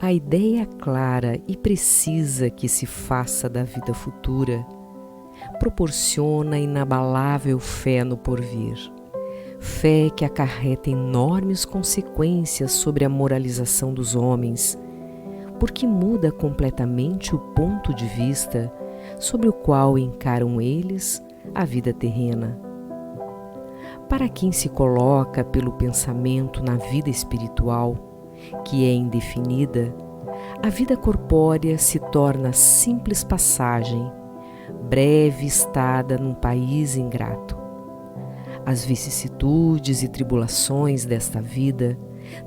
a ideia clara e precisa que se faça da vida futura proporciona inabalável fé no porvir. Fé que acarreta enormes consequências sobre a moralização dos homens, porque muda completamente o ponto de vista sobre o qual encaram eles a vida terrena. Para quem se coloca pelo pensamento na vida espiritual, que é indefinida, a vida corpórea se torna simples passagem, breve estada num país ingrato. As vicissitudes e tribulações desta vida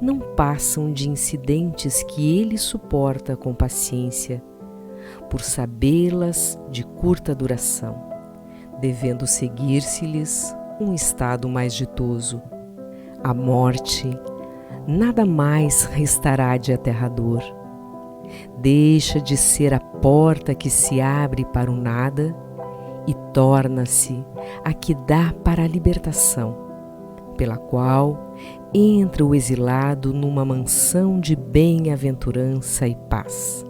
não passam de incidentes que ele suporta com paciência, por sabê-las de curta duração, devendo seguir-se-lhes um estado mais ditoso. A morte nada mais restará de aterrador. Deixa de ser a porta que se abre para o nada e torna-se a que dá para a libertação, pela qual entra o exilado numa mansão de bem-aventurança e paz.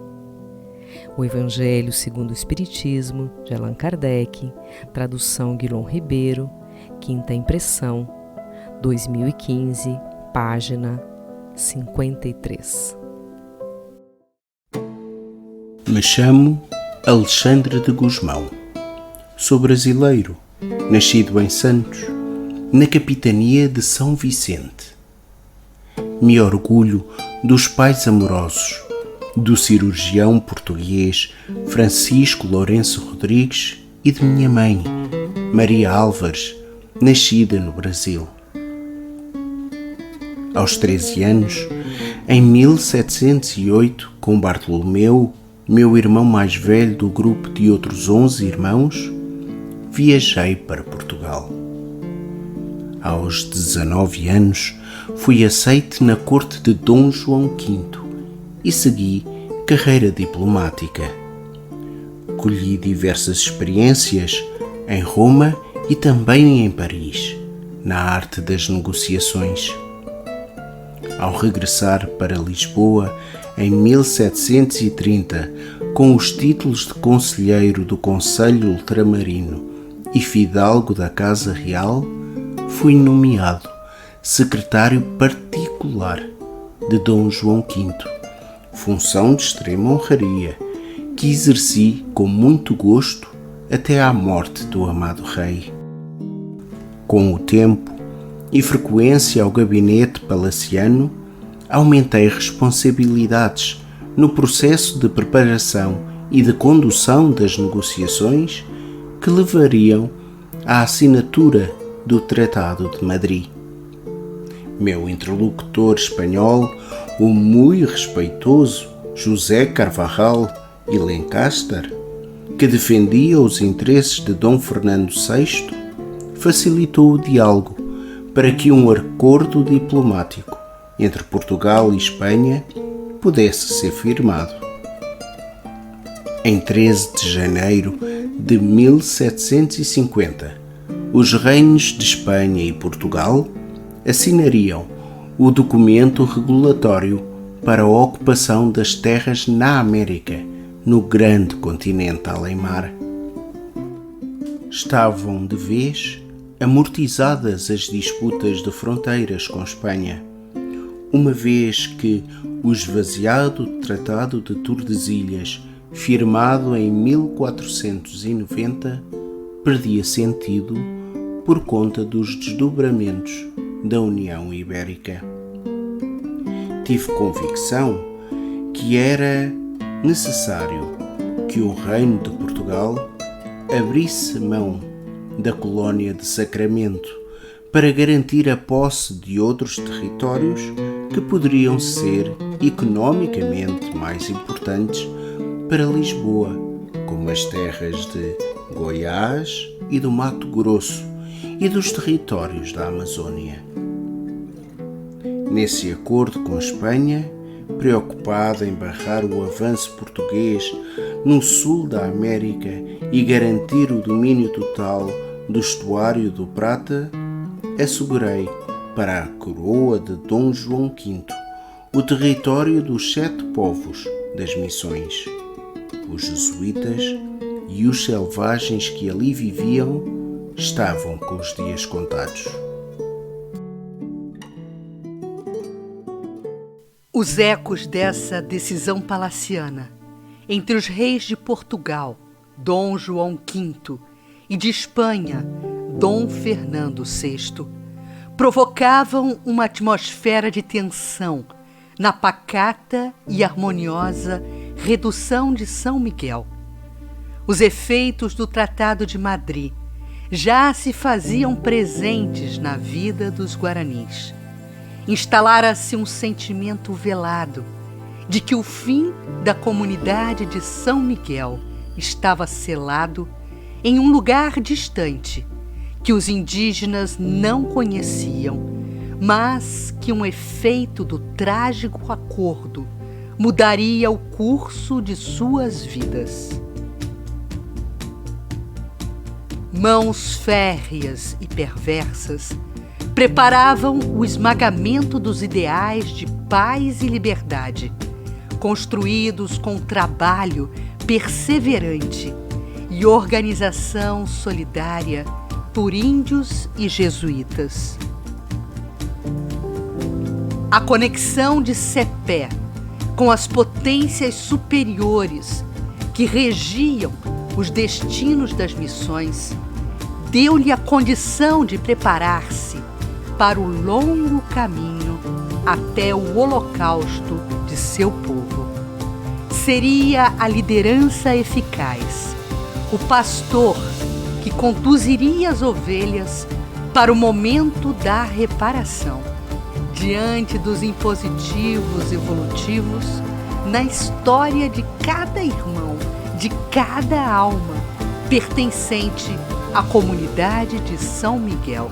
O Evangelho segundo o Espiritismo, de Allan Kardec, tradução Guilom Ribeiro, quinta impressão, 2015, página 53. Me chamo Alexandre de Gusmão. Sou brasileiro, nascido em Santos, na capitania de São Vicente. Me orgulho dos pais amorosos do cirurgião português Francisco Lourenço Rodrigues e de minha mãe, Maria Álvares, nascida no Brasil. Aos 13 anos, em 1708, com Bartolomeu, meu irmão mais velho do grupo de outros 11 irmãos, viajei para Portugal. Aos 19 anos, fui aceite na corte de Dom João V e segui carreira diplomática. Colhi diversas experiências em Roma e também em Paris, na arte das negociações. Ao regressar para Lisboa em 1730, com os títulos de conselheiro do Conselho Ultramarino e fidalgo da Casa Real, fui nomeado secretário particular de Dom João V, função de extrema honraria, que exerci com muito gosto até à morte do amado rei. Com o tempo e frequência ao gabinete palaciano, aumentei responsabilidades no processo de preparação e de condução das negociações que levariam à assinatura do Tratado de Madrid. Meu interlocutor espanhol, o muito respeitoso José Carvajal e Lencastre, que defendia os interesses de Dom Fernando VI, facilitou o diálogo para que um acordo diplomático entre Portugal e Espanha pudesse ser firmado. Em 13 de janeiro de 1750, os reinos de Espanha e Portugal assinariam o documento regulatório para a ocupação das terras na América, no grande continente além-mar. Estavam de vez amortizadas as disputas de fronteiras com Espanha, uma vez que o esvaziado Tratado de Tordesilhas, firmado em 1490, perdia sentido por conta dos desdobramentos da União Ibérica. Tive convicção que era necessário que o Reino de Portugal abrisse mão da colónia de Sacramento para garantir a posse de outros territórios que poderiam ser economicamente mais importantes para Lisboa, como as terras de Goiás e do Mato Grosso e dos territórios da Amazônia. Nesse acordo com a Espanha, preocupada em barrar o avanço português no sul da América e garantir o domínio total do estuário do Prata, assegurei para a coroa de Dom João V o território dos 7 povos das missões. Os jesuítas e os selvagens que ali viviam estavam com os dias contados. Os ecos dessa decisão palaciana entre os reis de Portugal, Dom João V, e de Espanha, Dom Fernando VI, provocavam uma atmosfera de tensão na pacata e harmoniosa redução de São Miguel. Os efeitos do Tratado de Madrid já se faziam presentes na vida dos guaranis. Instalara-se um sentimento velado de que o fim da comunidade de São Miguel estava selado em um lugar distante que os indígenas não conheciam, mas que um efeito do trágico acordo mudaria o curso de suas vidas. Mãos férreas e perversas preparavam o esmagamento dos ideais de paz e liberdade, construídos com trabalho perseverante e organização solidária por índios e jesuítas. A conexão de Cepé com as potências superiores que regiam os destinos das missões deu-lhe a condição de preparar-se para o longo caminho até o holocausto de seu povo. Seria a liderança eficaz, o pastor que conduziria as ovelhas para o momento da reparação, diante dos impositivos evolutivos na história de cada irmão, de cada alma pertencente à comunidade de São Miguel.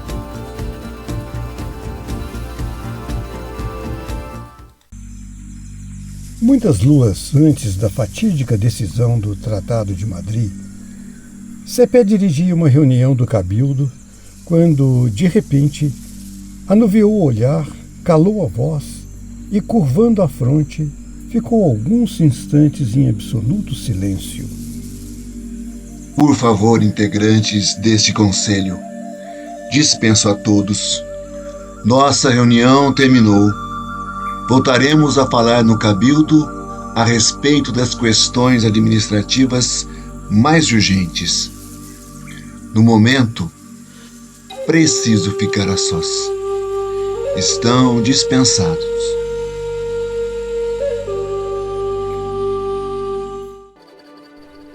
Muitas luas antes da fatídica decisão do Tratado de Madrid, Cepé dirigia uma reunião do Cabildo quando, de repente, anuviou o olhar, calou a voz e, curvando a fronte, ficou alguns instantes em absoluto silêncio. Por favor, integrantes deste conselho, dispenso a todos. Nossa reunião terminou. Voltaremos a falar no Cabildo a respeito das questões administrativas mais urgentes. No momento, preciso ficar a sós. Estão dispensados.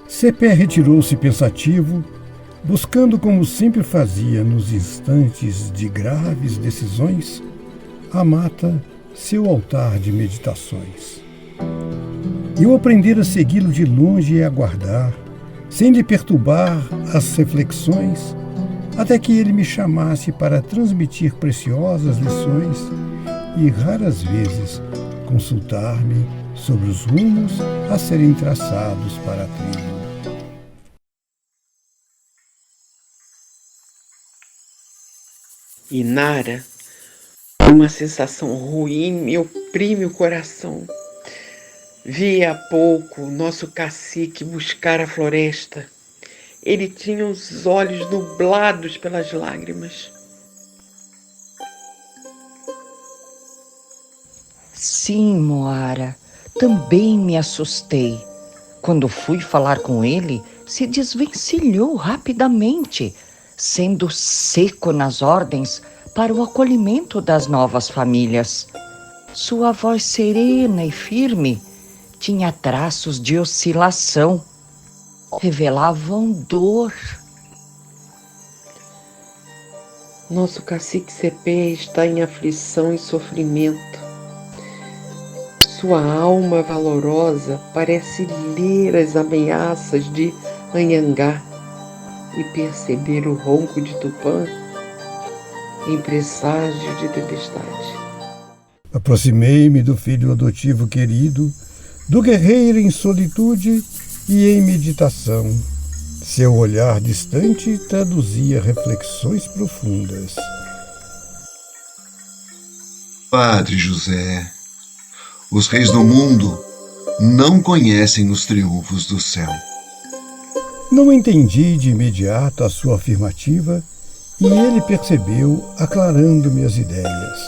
Cepé retirou-se pensativo, buscando, como sempre fazia nos instantes de graves decisões, a mata, seu altar de meditações. Eu aprendera a segui-lo de longe e aguardar, sem lhe perturbar as reflexões, até que ele me chamasse para transmitir preciosas lições e, raras vezes, consultar-me sobre os rumos a serem traçados para a tribo. Inara, uma sensação ruim me oprime o coração. Vi há pouco o nosso cacique buscar a floresta. Ele tinha os olhos nublados pelas lágrimas. Sim, Moara, também me assustei. Quando fui falar com ele, se desvencilhou rapidamente, sendo seco nas ordens para o acolhimento das novas famílias. Sua voz serena e firme tinha traços de oscilação, revelavam dor. Nosso cacique Cepé está em aflição e sofrimento. Sua alma valorosa parece ler as ameaças de Anhangá e perceber o ronco de Tupã em presságio de tempestade. Aproximei-me do filho adotivo querido, do guerreiro em solitude e em meditação. Seu olhar distante traduzia reflexões profundas. Padre José, Os reis do mundo não conhecem os triunfos do céu. Não entendi de imediato a sua afirmativa e ele percebeu, aclarando-me as ideias.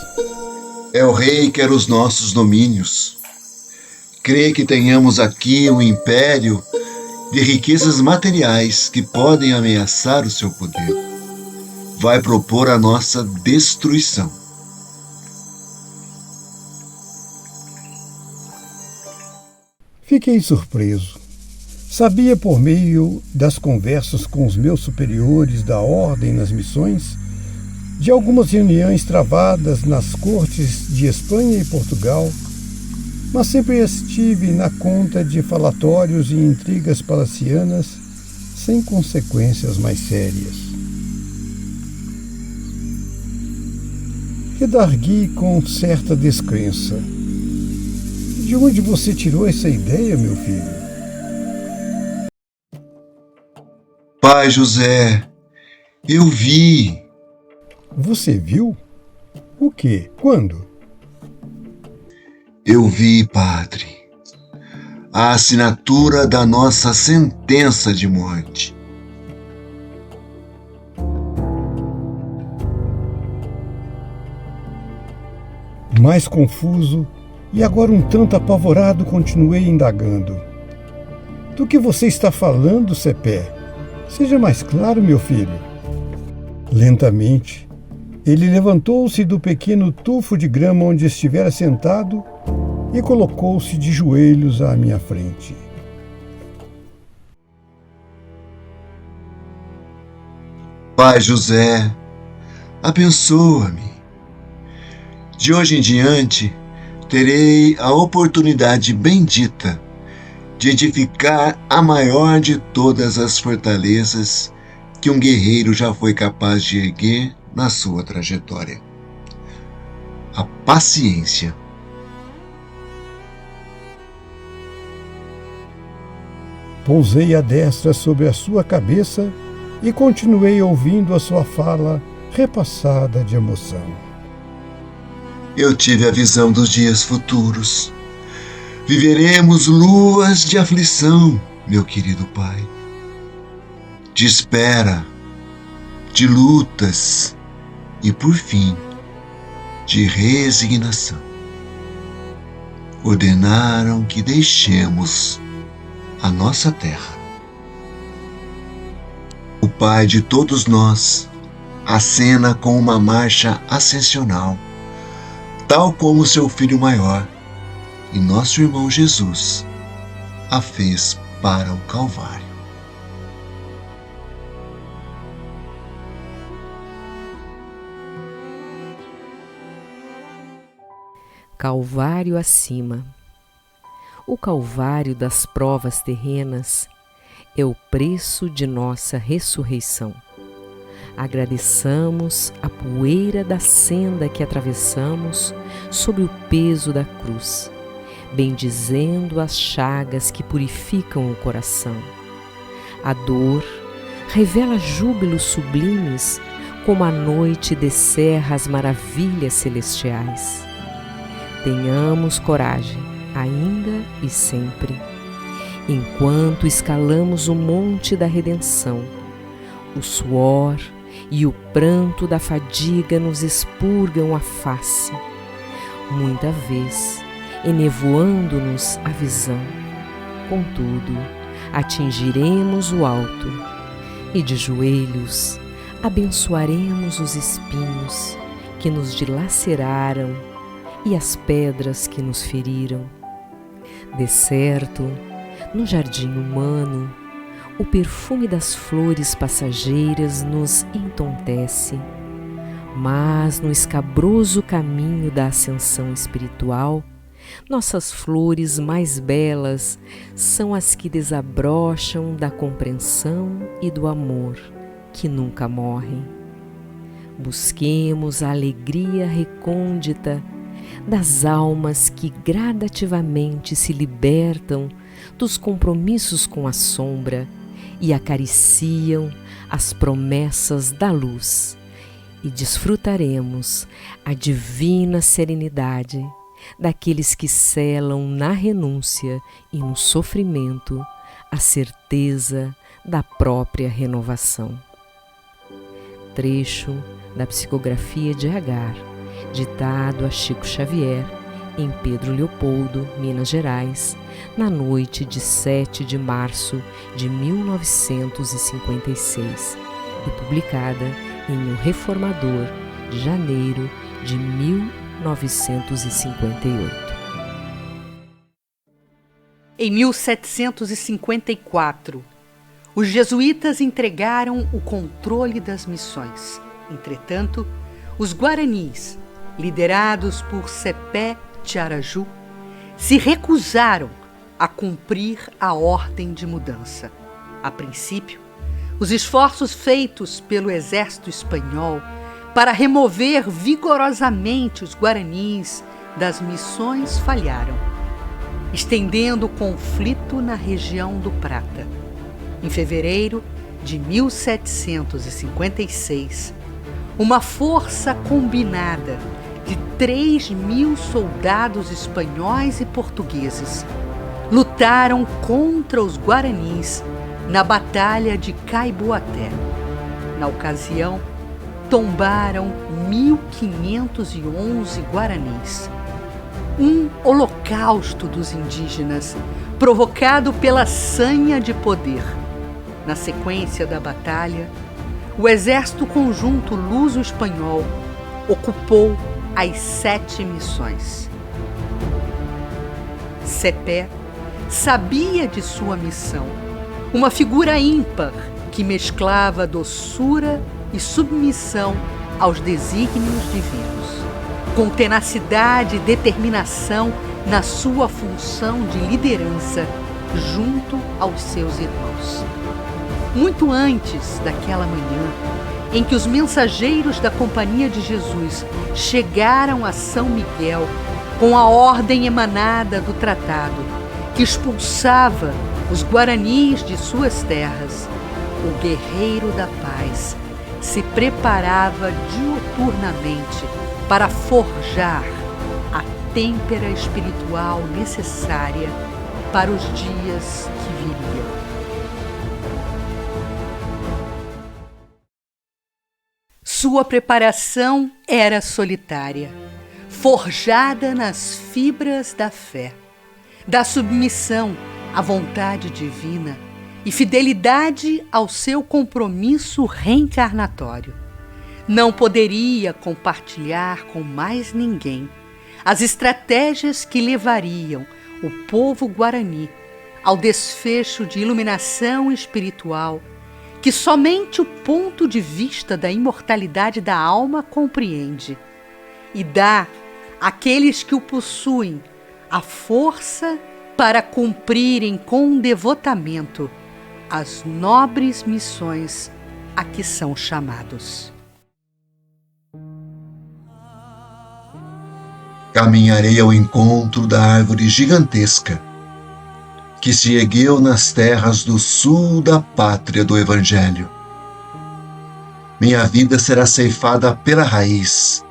É o rei que quer os nossos domínios. Crê que tenhamos aqui um império de riquezas materiais que podem ameaçar o seu poder. Vai propor a nossa destruição. Fiquei surpreso. Sabia por meio das conversas com os meus superiores da ordem nas missões, de algumas reuniões travadas nas cortes de Espanha e Portugal, mas sempre estive na conta de falatórios e intrigas palacianas sem consequências mais sérias. Redargui com certa descrença. De onde você tirou essa ideia, meu filho? Pai José, eu vi. Você viu? O quê? Quando? Eu vi, padre, a assinatura da nossa sentença de morte. Mais confuso e agora um tanto apavorado, continuei indagando. Do que você está falando, Cepé? Seja mais claro, meu filho. Lentamente, ele levantou-se do pequeno tufo de grama onde estivera sentado e colocou-se de joelhos à minha frente. Pai José, abençoa-me. De hoje em diante, terei a oportunidade bendita de edificar a maior de todas as fortalezas que um guerreiro já foi capaz de erguer na sua trajetória: a paciência. Pousei a destra sobre a sua cabeça e continuei ouvindo a sua fala repassada de emoção. Eu tive a visão dos dias futuros. Viveremos luas de aflição, meu querido pai, de espera, de lutas e, por fim, de resignação. Ordenaram que deixemos a nossa terra. O Pai de todos nós acena com uma marcha ascensional, tal como seu filho maior e nosso irmão Jesus a fez para o Calvário. Calvário acima. O Calvário das provas terrenas é o preço de nossa ressurreição. Agradeçamos a poeira da senda que atravessamos sob o peso da cruz, bendizendo as chagas que purificam o coração. A dor revela júbilos sublimes, como a noite descerra as maravilhas celestiais. Tenhamos coragem, ainda e sempre, enquanto escalamos o monte da redenção. O suor e o pranto da fadiga nos expurgam a face, muita vez enevoando-nos a visão. Contudo, atingiremos o alto e de joelhos abençoaremos os espinhos que nos dilaceraram e as pedras que nos feriram. De certo, no jardim humano, o perfume das flores passageiras nos entontece, mas no escabroso caminho da ascensão espiritual, nossas flores mais belas são as que desabrocham da compreensão e do amor que nunca morrem. Busquemos a alegria recôndita das almas que gradativamente se libertam dos compromissos com a sombra e acariciam as promessas da luz, e desfrutaremos a divina serenidade daqueles que selam na renúncia e no sofrimento a certeza da própria renovação. Trecho da psicografia de Agar, ditado a Chico Xavier em Pedro Leopoldo, Minas Gerais, na noite de 7 de março de 1956 e publicada em O Reformador, de janeiro de 1958. Em 1754, os jesuítas entregaram o controle das missões. Entretanto, os guaranis, liderados por Cepé Tiaraju, se recusaram a cumprir a ordem de mudança. A princípio, os esforços feitos pelo exército espanhol para remover vigorosamente os guaranis das missões falharam, estendendo o conflito na região do Prata. Em fevereiro de 1756, uma força combinada de 3.000 soldados espanhóis e portugueses lutaram contra os guaranis na Batalha de Caiboaté. Na ocasião, tombaram 1.511 guaranis. Um holocausto dos indígenas, provocado pela sanha de poder. Na sequência da batalha, o Exército Conjunto Luso-Espanhol ocupou as 7 missões. Cepé sabia de sua missão, uma figura ímpar que mesclava doçura e submissão aos desígnios divinos, com tenacidade e determinação na sua função de liderança junto aos seus irmãos. Muito antes daquela manhã em que os mensageiros da Companhia de Jesus chegaram a São Miguel com a ordem emanada do tratado que expulsava os guaranis de suas terras, o guerreiro da paz se preparava diuturnamente para forjar a têmpera espiritual necessária para os dias que viriam. Sua preparação era solitária, forjada nas fibras da fé, da submissão à vontade divina e fidelidade ao seu compromisso reencarnatório. Não poderia compartilhar com mais ninguém as estratégias que levariam o povo guarani ao desfecho de iluminação espiritual que somente o ponto de vista da imortalidade da alma compreende e dá àqueles que o possuem a força para cumprirem com devotamento as nobres missões a que são chamados. Caminharei ao encontro da árvore gigantesca que se ergueu nas terras do sul da pátria do Evangelho. Minha vida será ceifada pela raiz,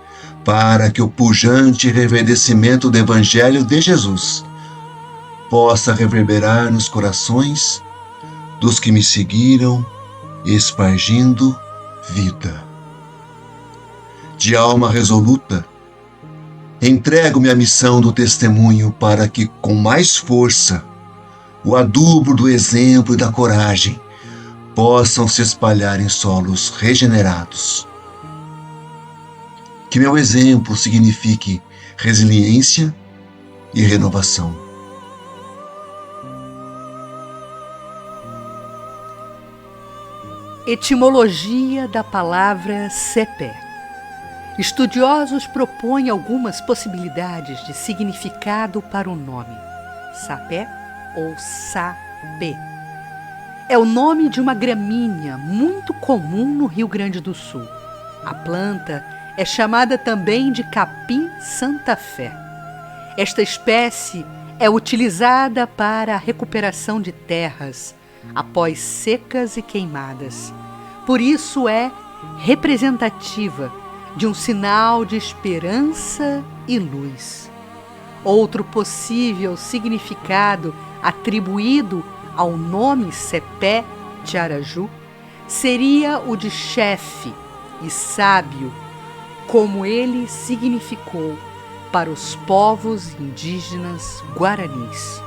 para que o pujante reverdecimento do Evangelho de Jesus possa reverberar nos corações dos que me seguiram, espargindo vida. De alma resoluta, entrego-me à missão do testemunho para que, com mais força, o adubo do exemplo e da coragem possam se espalhar em solos regenerados. Que meu exemplo signifique resiliência e renovação. Etimologia da palavra cepé. Estudiosos propõem algumas possibilidades de significado para o nome. Sapé ou sapé. É o nome de uma gramínea muito comum no Rio Grande do Sul. A planta é chamada também de capim Santa Fé. Esta espécie é utilizada para a recuperação de terras após secas e queimadas. Por isso é representativa de um sinal de esperança e luz. Outro possível significado atribuído ao nome Cepé de Araju seria o de chefe e sábio, como ele significou para os povos indígenas guaranis.